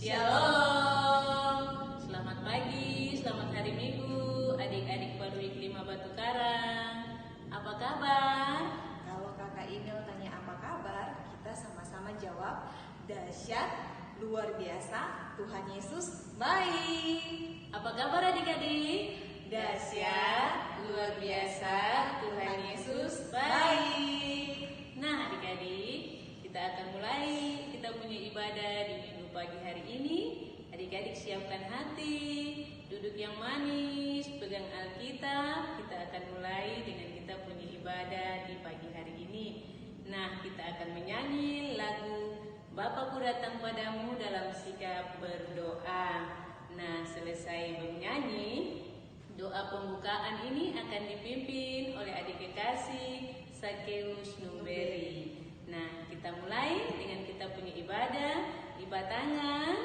Shalom, selamat pagi, selamat hari Minggu, adik-adik Paluik 5 Batu Karang. Apa kabar? Kalau kakak Inel tanya apa kabar, kita sama-sama jawab dahsyat, luar biasa, Tuhan Yesus baik. Apa kabar adik-adik? Dahsyat, luar biasa, Tuhan Yesus baik. Nah adik-adik, kita akan mulai, kita punya ibadah di minggu pagi hari ini. Adik-adik siapkan hati, duduk yang manis, pegang Alkitab. Kita akan mulai dengan kita punya ibadah di pagi hari ini. Nah, kita akan menyanyi lagu Bapakku datang padamu dalam sikap berdoa. Nah, selesai menyanyi, doa pembukaan ini akan dipimpin oleh adik kekasih Sakeus Numberi. Nah, kita mulai dengan kita punya ibadah, lipat tangan,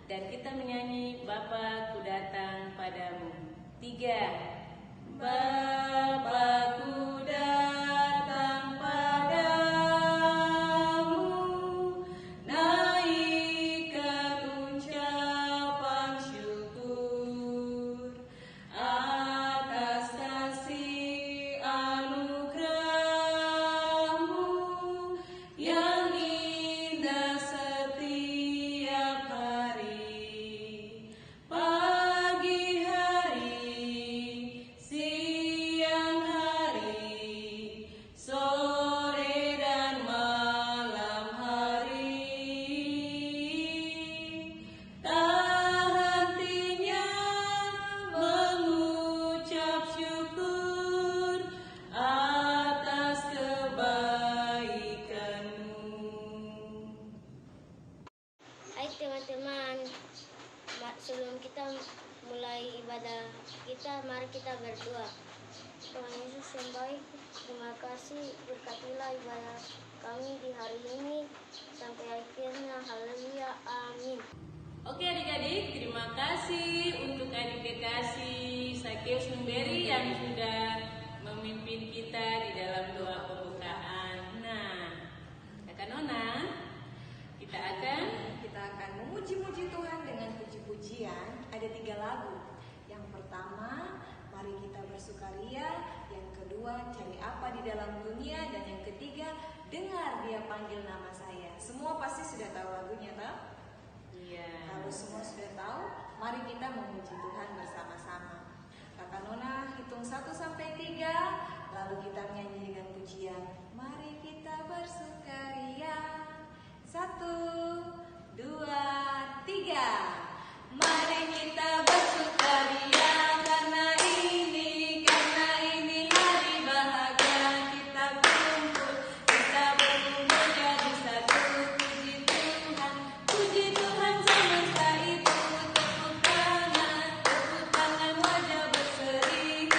dan kita menyanyi Bapakku datang padamu. 3. Bapakku datang padamu, naikkan ucapan syukur atas kasih anugerah-Mu yang indah setiap hari. Pagi hari, siang hari, sore dan malam hari, tak hentinya mengucap syukur atas kebaikan-Mu. Hai teman-teman, sebelum kita mulai ibadah kita, mari kita berdoa. Tuhan Yesus yang baik, terima kasih, berkatilah ibadah kami di hari ini sampai akhirnya. Haleluya, amin. Oke adik-adik, terima kasih untuk adik kekasih Sakeus Numberi yang sudah memimpin kita di dalam doa pembukaan. Nah, Kakak Nona, kita akan memuji-muji Tuhan dengan puji-pujian. Ada 3 lagu. Yang pertama, mari kita bersukaria. Yang kedua, cari apa di dalam dunia. Dan yang ketiga, dengar dia panggil nama saya. Semua pasti sudah tahu lagunya, toh? Iya. Kalau semua sudah tahu, mari kita memuji Tuhan bersama-sama. Kakak Nona hitung 1 sampai 3, lalu kita menyanyi dengan pujian. Mari kita bersukaria. 1, 2, 3. Mari kita bersukaria karena ini hari bahagia. Kita kumpul, kita berkumpul jadi satu. Puji Tuhan semesta itu. Tepuk tangan wajah berseri.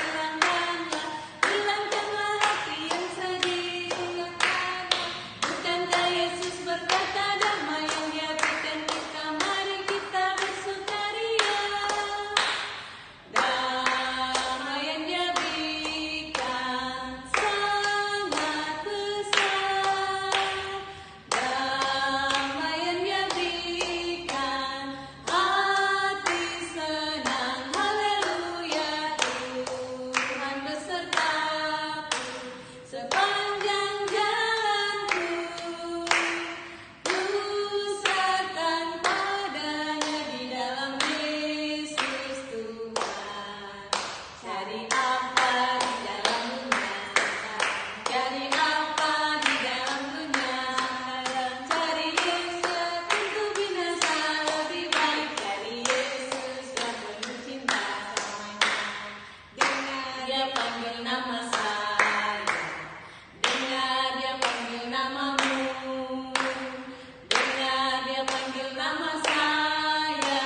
Hilangkanlah hati yang sedih. Bukankah Yesus berkata damai yang Dia berikan kita, mari kita bersukaria. Damai yang Dia berikan sangat besar. Damai yang Dia berikan, hati senang. Haleluya, Tuhan besertaku sepanjang jalanku. Ku serahkan padanya di dalam Yesus Tuhan. Cari apa di dalam dunia sekarang? Cari apa di dalam dunia sekarang? Cari Yesus tentu binasa lebih baik. Cari Yesus yang penuh cinta selamanya. Dengar Dia panggil nama saya. Dengar Dia panggil namamu. Dengar Dia panggil nama saya.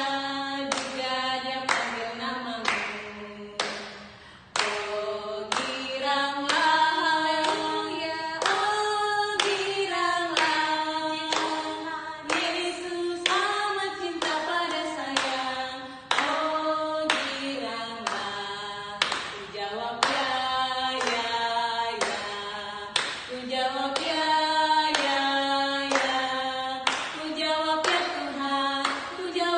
Juga Dia panggil namamu. Oh giranglah, haleluya. Oh giranglah. Yesus amat cinta pada saya. Oh giranglah. Ku jawab ya, ya, ya. Ku jawab ya, ya, ya. Ku jawab ya Tuhan. Ku jawab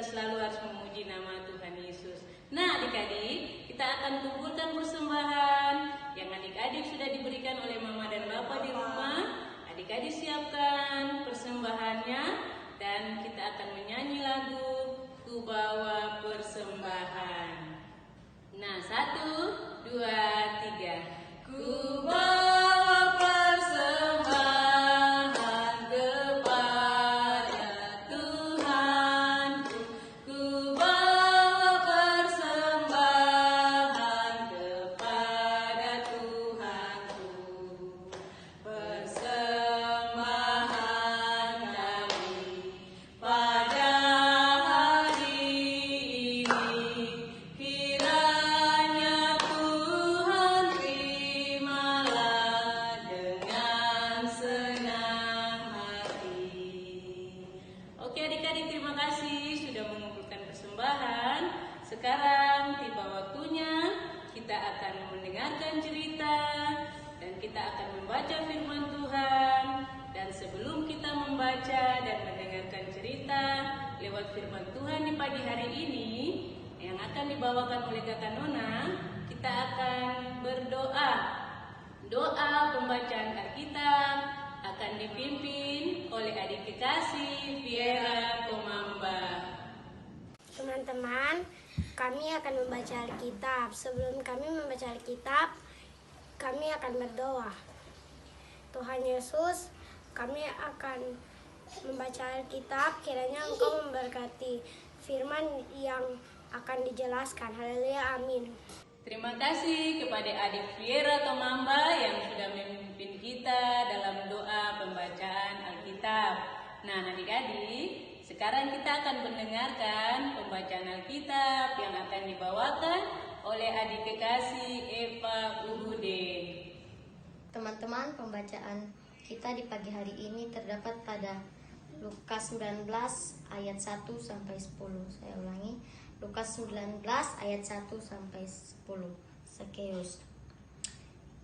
selalu harus memuji nama Tuhan Yesus. Nah adik-adik, kita akan kumpulkan persembahan yang adik-adik sudah diberikan oleh mama dan bapa di rumah. Adik-adik siapkan persembahannya dan kita akan menyanyi lagu Ku Bawa Persembahan. Nah 1, 2, 3. Ku bawa persembahan kepada Tuhanku. Ku bawa persembahan kepada Tuhanku. Persembahan kami pada hari ini. Kiranya Tuhan terimalah dengan senang hati. Oke adik-adik, terima kasih sudah mengumpulkan persembahan. Sekarang tiba waktunya kita akan mendengarkan cerita dan kita akan membaca firman Tuhan. Dan sebelum kita membaca dan mendengarkan cerita lewat firman Tuhan di pagi hari ini yang akan dibawakan oleh Kakak Nona, kita akan berdoa. Doa pembacaan Alkitab akan dipimpin oleh adik kekasih Viera Komamba. Teman-teman, kami akan membaca Alkitab. Sebelum kami membaca Alkitab, kami akan berdoa. Tuhan Yesus, kami akan membaca Alkitab, kiranya Engkau memberkati firman yang akan dijelaskan. Haleluya, amin. Terima kasih kepada adik Viera Komamba yang sudah memimpin kita dalam doa pembacaan Alkitab. Nah adik-adik, sekarang kita akan mendengarkan pembacaan Alkitab yang akan dibawakan oleh adik kekasih Eva Uhude. Teman-teman, pembacaan kita di pagi hari ini terdapat pada Lukas 19 ayat 1 sampai 10. Saya ulangi, Lukas 19 ayat 1 sampai 10. Sakeus.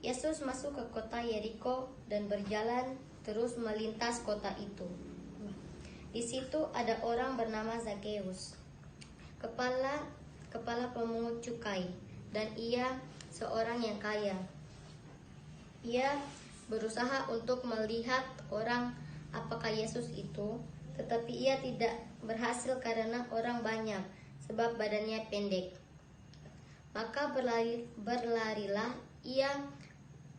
Yesus masuk ke kota Yeriko dan berjalan terus melintas kota itu. Di situ ada orang bernama Zakeus, kepala pemungut cukai, dan ia seorang yang kaya. Ia berusaha untuk melihat orang apakah Yesus itu, tetapi ia tidak berhasil karena orang banyak, sebab badannya pendek. Maka berlarilah ia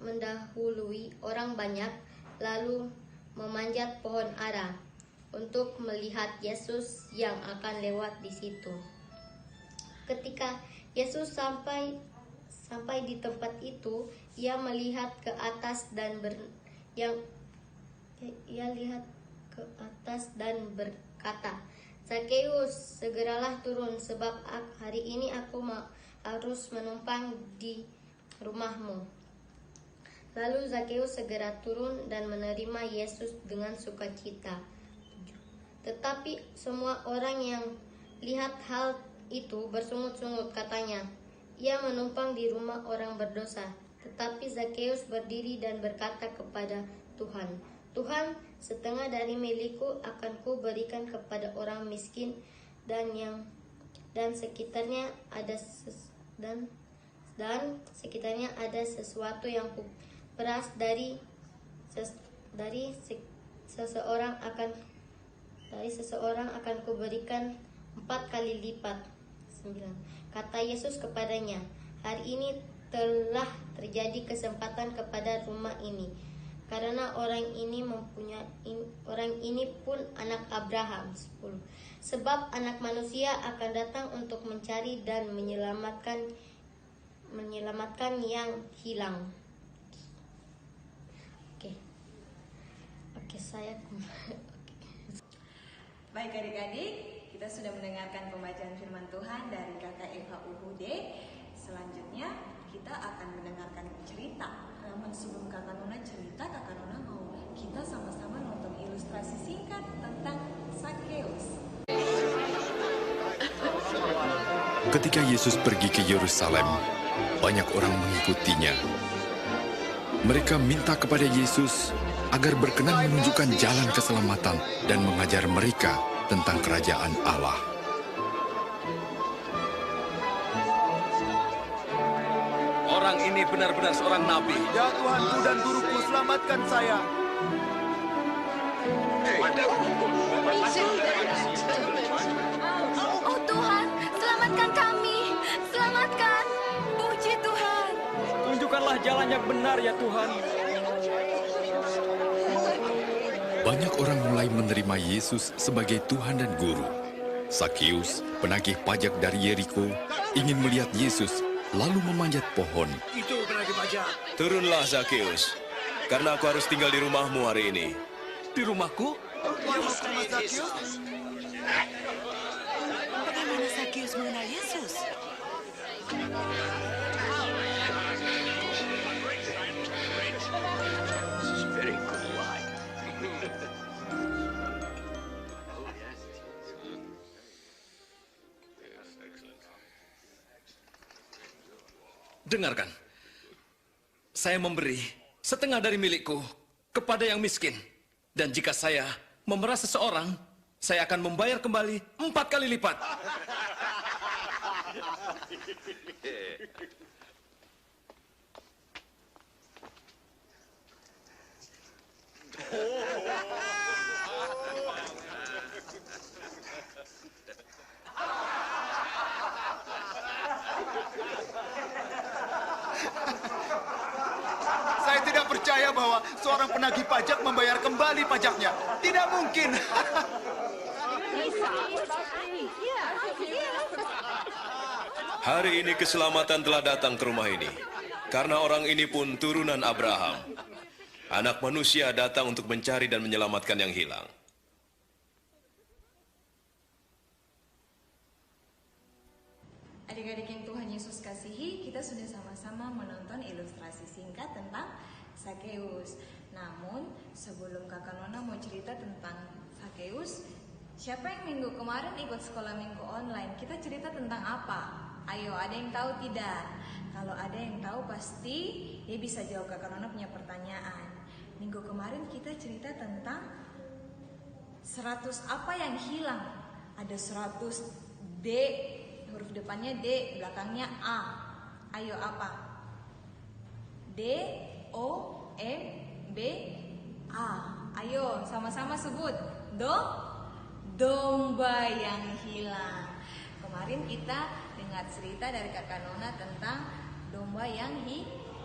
mendahului orang banyak, lalu memanjat pohon ara untuk melihat Yesus yang akan lewat di situ. Ketika Yesus sampai di tempat itu, ia melihat ke atas dan berkata, "Zakeus, segeralah turun, sebab hari ini aku harus menumpang di rumahmu." Lalu Zakeus segera turun dan menerima Yesus dengan sukacita. Tetapi semua orang yang lihat hal itu bersungut-sungut, katanya, "Ia menumpang di rumah orang berdosa." Tetapi Zakeus berdiri dan berkata kepada Tuhan, "Tuhan, setengah dari milikku akan ku berikan kepada orang miskin dan sekitarnya ada sesuatu yang ku peras dari seseorang akan kuberikan 4 kali lipat." 9. Kata Yesus kepadanya, "Hari ini telah terjadi kesempatan kepada rumah ini, karena orang ini pun anak Abraham." 10. Sebab anak manusia akan datang untuk mencari dan menyelamatkan yang hilang. Oke, saya Baik adik-adik, kita sudah mendengarkan pembacaan firman Tuhan dari Kakak Eva Uhude. Selanjutnya kita akan mendengarkan cerita. Namun sebelum Kakak Nona cerita, Kakak Nona mau kita sama-sama nonton ilustrasi singkat tentang Zakeus. Ketika Yesus pergi ke Yerusalem, banyak orang mengikutinya. Mereka minta kepada Yesus agar berkenan menunjukkan jalan keselamatan dan mengajar mereka tentang kerajaan Allah. Orang ini benar-benar seorang nabi. Ya Tuhanku dan guruku, selamatkan saya. Oh Tuhan, selamatkan kami. Selamatkan. Puji Tuhan. Tunjukkanlah jalan yang benar ya Tuhan. Banyak orang mulai menerima Yesus sebagai Tuhan dan Guru. Sakeus, penagih pajak dari Yeriko, ingin melihat Yesus, lalu memanjat pohon. Itu penagih pajak. Turunlah Sakeus, karena aku harus tinggal di rumahmu hari ini. Di rumahku? Dia mau ke rumah Sakeus? Bagaimana Sakeus mengenal Yesus? Dengarkan, saya memberi setengah dari milikku kepada yang miskin. Dan jika saya memeras seseorang, saya akan membayar kembali 4 kali lipat. Saya tidak percaya bahwa seorang penagih pajak membayar kembali pajaknya. Tidak mungkin. Hari ini keselamatan telah datang ke rumah ini. Karena orang ini pun turunan Abraham. Anak manusia datang untuk mencari dan menyelamatkan yang hilang. Adik-adik yang Tuhan Yesus kasihi, kita sudah sama-sama menonton ilustrasi singkat tentang Sakeus. Namun, sebelum Kakak Nona mau cerita tentang Sakeus, siapa yang minggu kemarin ikut sekolah minggu online? Kita cerita tentang apa? Ayo, ada yang tahu tidak? Kalau ada yang tahu pasti dia bisa jawab Kakak Nona punya pertanyaan. Minggu kemarin kita cerita tentang 100 apa yang hilang. Ada 100 D, huruf depannya D, belakangnya A. Ayo apa? D, O, M, B, A. Ayo sama-sama sebut. Domba yang hilang. Kemarin kita dengar cerita dari Kakak Nona tentang domba yang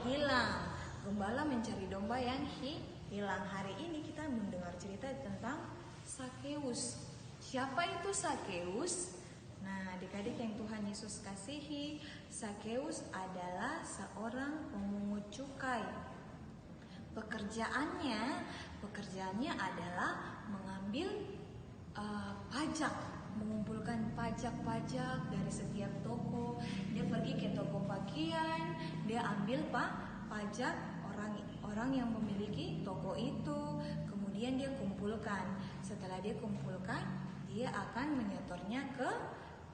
hilang. Gembala mencari domba yang hilang. Hari ini kita mendengar cerita tentang Sakeus. Siapa itu Sakeus? Nah, adik-adik yang Tuhan Yesus kasihi, Sakeus adalah seorang pemungut cukai. Pekerjaannya adalah mengambil pajak, mengumpulkan pajak-pajak dari setiap toko. Dia pergi ke toko pakaian, dia ambil pajak orang yang memiliki toko itu, kemudian dia kumpulkan. Setelah dia kumpulkan, dia akan menyetornya ke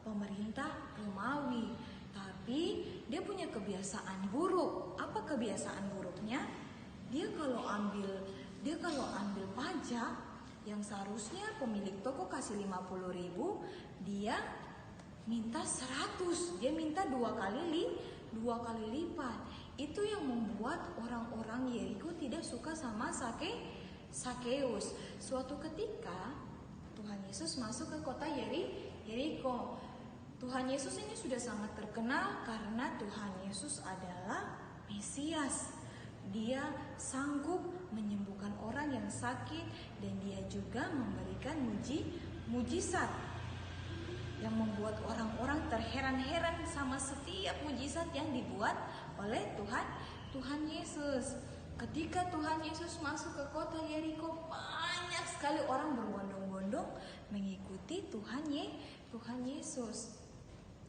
pemerintah Romawi. Tapi dia punya kebiasaan buruk. Apa kebiasaan buruknya? Dia kalau ambil pajak yang seharusnya pemilik toko kasih 50.000, dia minta 100. Dia minta dua kali lipat. Itu yang membuat orang-orang Yeriko tidak suka sama Sakeus. Suatu ketika Tuhan Yesus masuk ke kota Yeriko. Tuhan Yesus ini sudah sangat terkenal karena Tuhan Yesus adalah Mesias. Dia sanggup menyembuhkan orang yang sakit dan dia juga memberikan mujizat yang membuat orang-orang terheran-heran sama setiap mujizat yang dibuat oleh Tuhan Yesus. Ketika Tuhan Yesus masuk ke kota Yeriko, banyak sekali orang berbondong-bondong mengikuti Tuhan Yesus.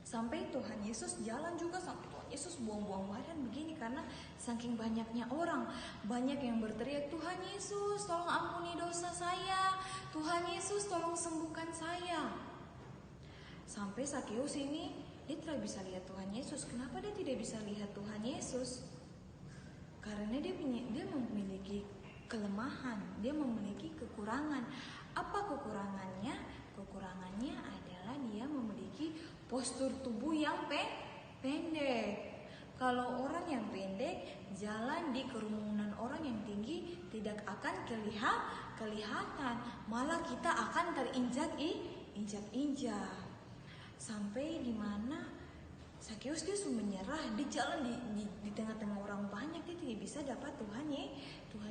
Sampai Tuhan Yesus jalan juga, sampai Tuhan Yesus buang-buang badan begini karena saking banyaknya orang. Banyak yang berteriak, Tuhan Yesus tolong ampuni dosa saya, Tuhan Yesus tolong sembuhkan saya. Sampai Sakeus ini dia tidak bisa lihat Tuhan Yesus. Kenapa dia tidak bisa lihat Tuhan Yesus? Karena dia memiliki kelemahan, dia memiliki kekurangan. Apa kekurangannya? Kekurangannya adalah dia memiliki postur tubuh yang pendek. Kalau orang yang tidak akan kelihatan, malah kita akan terinjak-injak. Sampai di mana Sakeus dia menyerah, di jalan di tengah-tengah orang banyak, dia tidak bisa dapat Tuhan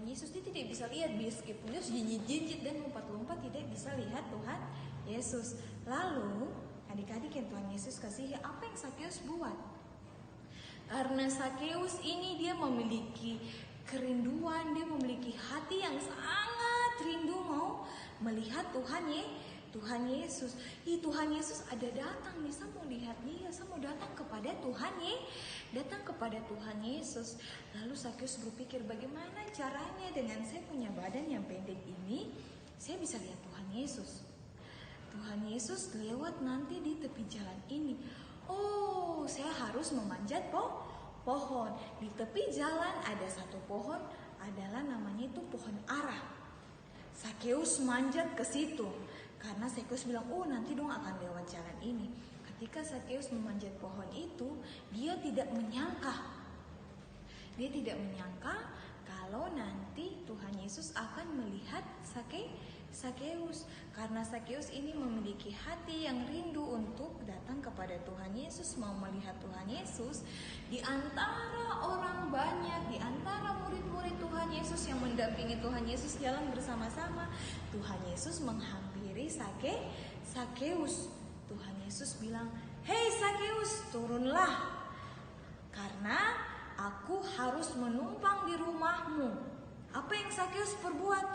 Yesus, dia tidak bisa lihat, meskipun dia jinjit-jinjit dan lompat-lompat tidak bisa lihat Tuhan Yesus. Lalu adik-adik yang Tuhan Yesus kasihi, apa yang Sakeus buat? Karena Sakeus ini dia memiliki kerinduan, dia memiliki hati yang sangat rindu mau melihat Tuhan Yesus. Tuhan Yesus ada datang nih, saya mau lihat dia, saya mau datang kepada Tuhan Yesus. Lalu Sakeus berpikir, bagaimana caranya dengan saya punya badan yang pendek ini, saya bisa lihat Tuhan Yesus. Tuhan Yesus lewat nanti di tepi jalan ini. Oh, saya harus memanjat pohon. Di tepi jalan ada satu pohon, adalah namanya itu pohon ara. Sakeus manjat ke situ. Karena Sakeus bilang, oh nanti dong akan lewat jalan ini. Ketika Sakeus memanjat pohon itu, dia tidak menyangka kalau nanti Tuhan Yesus akan melihat Sakeus. Karena Sakeus ini memiliki hati yang rindu untuk datang kepada Tuhan Yesus, mau melihat Tuhan Yesus. Di antara orang banyak, di antara murid-murid Tuhan Yesus yang mendampingi Tuhan Yesus jalan bersama-sama, Tuhan Yesus menghampiri Sakeus. Tuhan Yesus bilang, "Hei Sakeus, turunlah, karena aku harus menumpang di rumahmu." Apa yang Sakeus perbuat?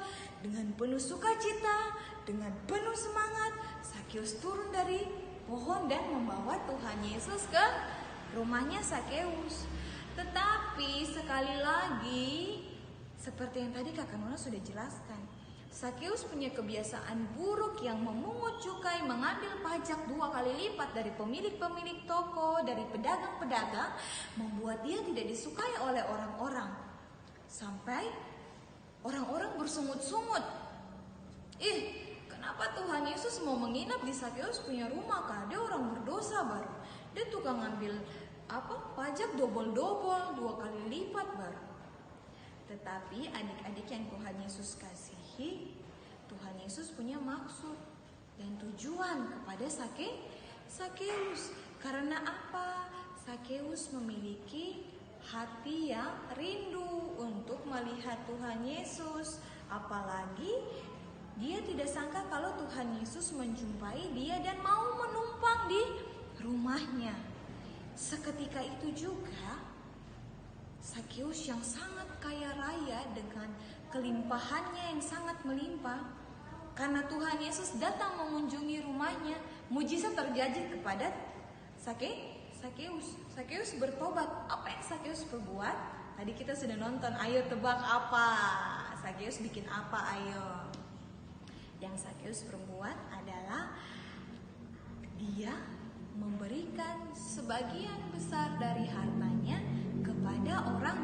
Dengan penuh sukacita, dengan penuh semangat, Sakeus turun dari pohon dan membawa Tuhan Yesus ke rumahnya Sakeus. Tetapi sekali lagi, seperti yang tadi Kakak Nona sudah jelaskan, Sakeus punya kebiasaan buruk yang memungut cukai, mengambil pajak 2 kali lipat dari pemilik-pemilik toko, dari pedagang-pedagang, membuat dia tidak disukai oleh orang-orang. Sampai orang-orang bersungut-sungut. Kenapa Tuhan Yesus mau menginap di Sakeus punya rumah? Kah dia orang berdosa baru. Dia tukang ngambil pajak double-double, 2 kali lipat baru. Tetapi adik-adik yang Tuhan Yesus kasihi, Tuhan Yesus punya maksud dan tujuan kepada Sakeus. Karena apa? Sakeus memiliki hati yang rindu untuk melihat Tuhan Yesus. Apalagi dia tidak sangka kalau Tuhan Yesus menjumpai dia dan mau menumpang di rumahnya. Seketika itu juga Sakeus yang sangat kaya raya dengan kelimpahannya yang sangat melimpah, karena Tuhan Yesus datang mengunjungi rumahnya, mujizat terjadi kepada Sakeus. Sakeus bertobat. Apa yang Sakeus perbuat? Tadi kita sudah nonton. Ayo tebak apa? Sakeus bikin apa? Ayo. Yang Sakeus perbuat adalah dia memberikan sebagian besar dari hartanya kepada orang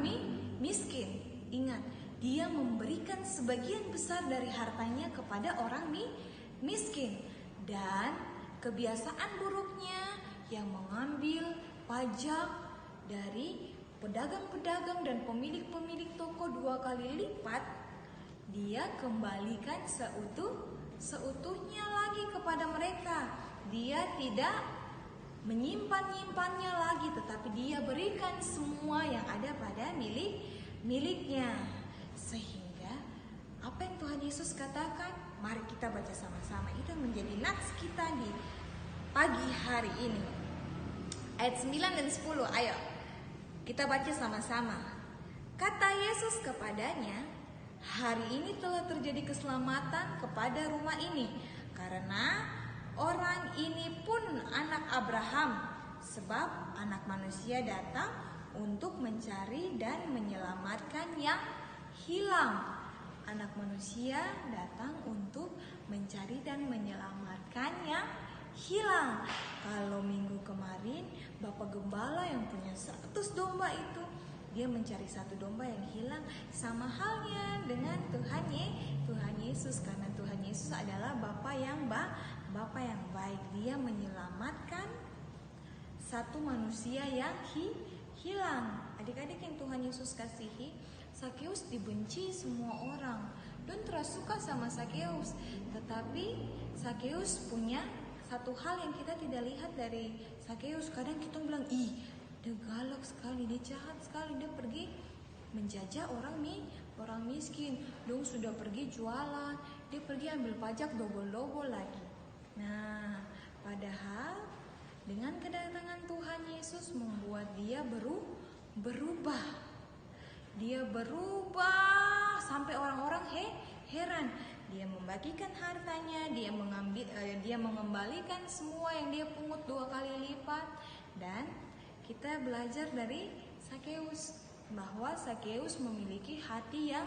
miskin. Ingat, dia memberikan sebagian besar dari hartanya kepada orang miskin. Dan kebiasaan buruknya yang mengambil pajak dari pedagang-pedagang dan pemilik-pemilik toko 2 kali lipat, dia kembalikan seutuhnya lagi kepada mereka. Dia tidak menyimpan-nyimpannya lagi, tetapi dia berikan semua yang ada pada miliknya. Sehingga apa yang Tuhan Yesus katakan, mari kita baca sama-sama. Itu menjadi nats kita di pagi hari ini. Ayat 9 dan 10, ayo kita baca sama-sama. Kata Yesus kepadanya, hari ini telah terjadi keselamatan kepada rumah ini, karena orang ini pun anak Abraham, sebab anak manusia datang untuk mencari dan menyelamatkan yang hilang. Anak manusia datang untuk mencari dan menyelamatkan yang hilang. Kalau minggu kemarin Bapak Gembala yang punya 100 domba itu, dia mencari 1 domba yang hilang. Sama halnya dengan Tuhan Yesus, karena Tuhan Yesus adalah Bapa yang baik. Dia menyelamatkan 1 manusia yang hilang. Adik-adik yang Tuhan Yesus kasihi, Sakeus dibenci semua orang. Don terus suka sama Sakeus. Tetapi Sakeus punya satu hal yang kita tidak lihat dari Sakeus. Kadang kita bilang, ih, dia galak sekali, dia jahat sekali, dia pergi menjajah orang miskin. Dong sudah pergi jualan, dia pergi ambil pajak double-double lagi. Nah, padahal dengan kedatangan Tuhan Yesus membuat dia berubah. Dia berubah sampai orang-orang heran. Dia membagikan hartanya, dia mengembalikan semua yang dia pungut 2 kali lipat. Dan kita belajar dari Sakeus bahwa Sakeus memiliki hati yang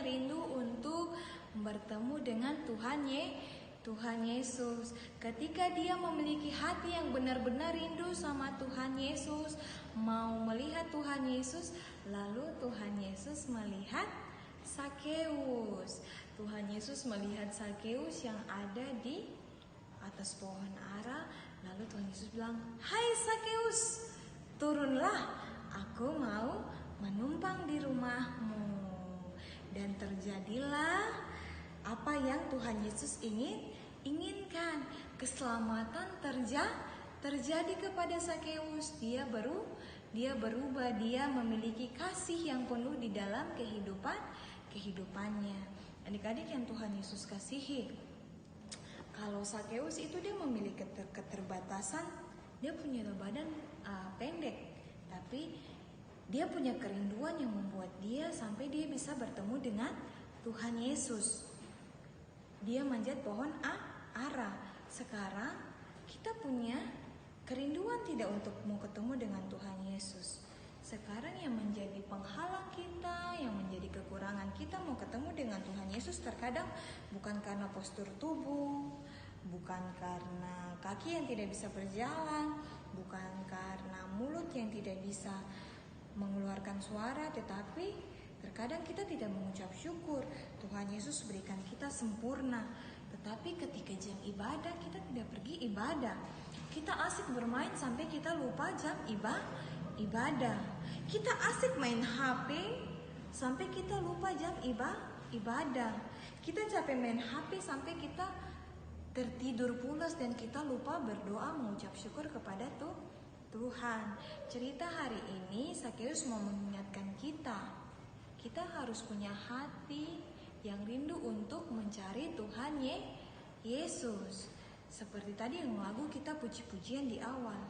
rindu untuk bertemu dengan Tuhan Yesus. Ketika dia memiliki hati yang benar-benar rindu sama Tuhan Yesus, mau melihat Tuhan Yesus, lalu Tuhan Yesus melihat Sakeus. Tuhan Yesus melihat Sakeus yang ada di atas pohon ara. Lalu Tuhan Yesus bilang, "Hai Sakeus, turunlah, aku mau menumpang di rumahmu." Dan terjadilah apa yang Tuhan Yesus inginkan. Keselamatan terjadi kepada Sakeus. Dia berubah, dia memiliki kasih yang penuh di dalam kehidupannya. Adik-adik yang Tuhan Yesus kasihi, kalau Sakeus itu dia memiliki keterbatasan, dia punya badan pendek, tapi dia punya kerinduan yang membuat dia sampai dia bisa bertemu dengan Tuhan Yesus. Dia manjat pohon ara. Sekarang kita punya kerinduan tidak untuk mau ketemu dengan Tuhan Yesus. Sekarang yang menjadi penghalang kita, yang menjadi kekurangan kita mau ketemu dengan Tuhan Yesus terkadang bukan karena postur tubuh, bukan karena kaki yang tidak bisa berjalan, bukan karena mulut yang tidak bisa mengeluarkan suara, tetapi terkadang kita tidak mengucap syukur. Tuhan Yesus berikan kita sempurna, tetapi ketika jam ibadah kita tidak pergi ibadah. Kita asik bermain sampai kita lupa jam ibadah. Kita asik main HP sampai kita lupa jam ibadah. Kita capek main HP sampai kita tertidur pulas dan kita lupa berdoa mengucap syukur kepada Tuhan. Cerita hari ini Sakeus mau mengingatkan kita harus punya hati yang rindu untuk mencari Tuhan Yesus. Seperti tadi yang lagu kita puji-pujian di awal.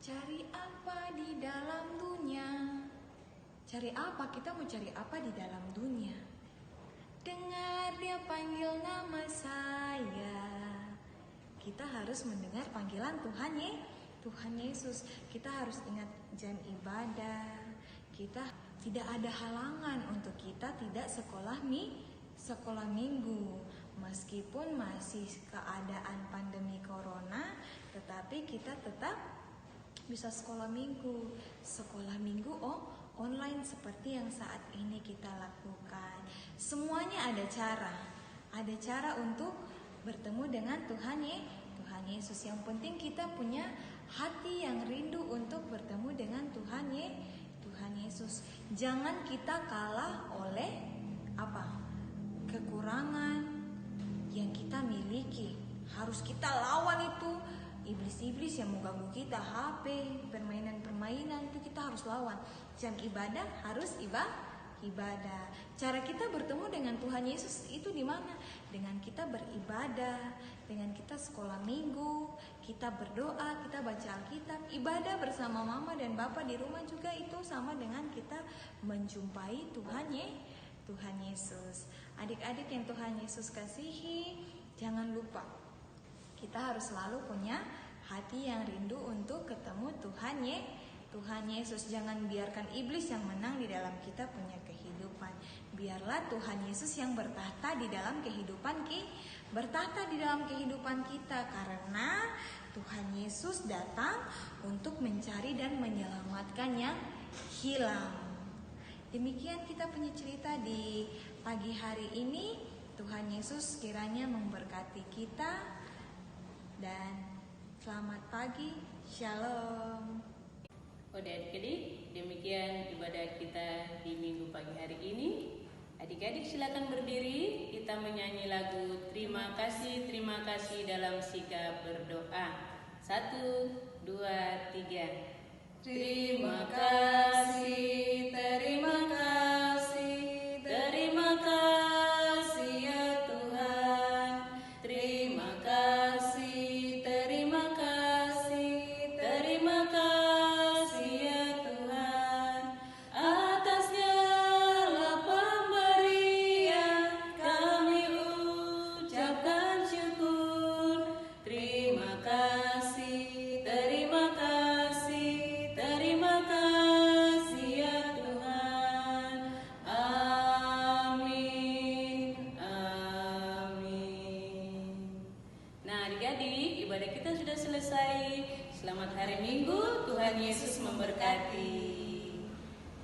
Cari apa di dalam dunia? Cari apa? Kita mau cari apa di dalam dunia? Dengar dia panggil nama saya. Kita harus mendengar panggilan Tuhan Yesus. Kita harus ingat jam ibadah. Kita tidak ada halangan untuk kita tidak sekolah minggu. Meskipun masih keadaan pandemi corona, tetapi kita tetap bisa sekolah minggu. Sekolah minggu online seperti yang saat ini kita lakukan. Semuanya ada cara untuk bertemu dengan Tuhan Yesus. Yang penting kita punya hati yang rindu untuk bertemu dengan Tuhan Yesus. Jangan kita kalah oleh kekurangan yang kita miliki. Harus kita lawan itu iblis-iblis yang mau ganggu kita, HP, permainan-permainan itu kita harus lawan. Jam ibadah harus ibadah. Cara kita bertemu dengan Tuhan Yesus itu di mana? Dengan kita beribadah, dengan kita sekolah minggu, kita berdoa, kita baca Alkitab, ibadah bersama mama dan bapa di rumah juga itu sama dengan kita menjumpai Tuhan Yesus. Adik-adik yang Tuhan Yesus kasihi, jangan lupa kita harus selalu punya hati yang rindu untuk ketemu Tuhan Yesus. Jangan biarkan iblis yang menang di dalam kita punya kehidupan. Biarlah Tuhan Yesus yang bertahta di dalam kehidupan kita, karena Tuhan Yesus datang untuk mencari dan menyelamatkan yang hilang. Demikian kita punya cerita di pagi hari ini. Tuhan Yesus kiranya memberkati kita dan selamat pagi. Shalom. Oke adik-adik, demikian ibadah kita di minggu pagi hari ini. Adik-adik silakan berdiri, kita menyanyi lagu terima kasih dalam sikap berdoa. 1, 2, 3. Terima kasih ya Tuhan. Terima kasih ya Tuhan. Atas segala pemberian kami ucapkan syukur. Terima kasih ya Tuhan. Amin. Nah adik-adik, ibadah kita sudah selesai. Selamat hari Minggu, Tuhan Yesus memberkati.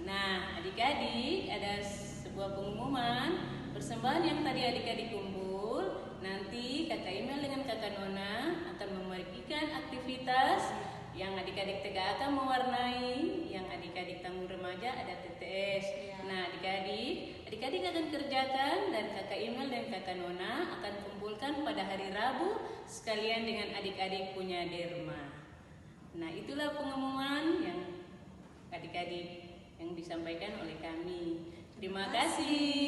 Nah adik-adik, ada sebuah pengumuman. Persembahan yang tadi adik-adik kumpul, nanti kakak Email dengan kakak Nona akan membagikan aktivitas yang adik-adik TK akan mewarnai, yang adik-adik tanggung remaja ada TTS. Nah adik-adik akan kerjakan dan kakak Email dan kakak Nona akan kumpulkan pada hari Rabu sekalian dengan adik-adik punya derma. Nah itulah pengumuman yang adik-adik yang disampaikan oleh kami. Terima kasih.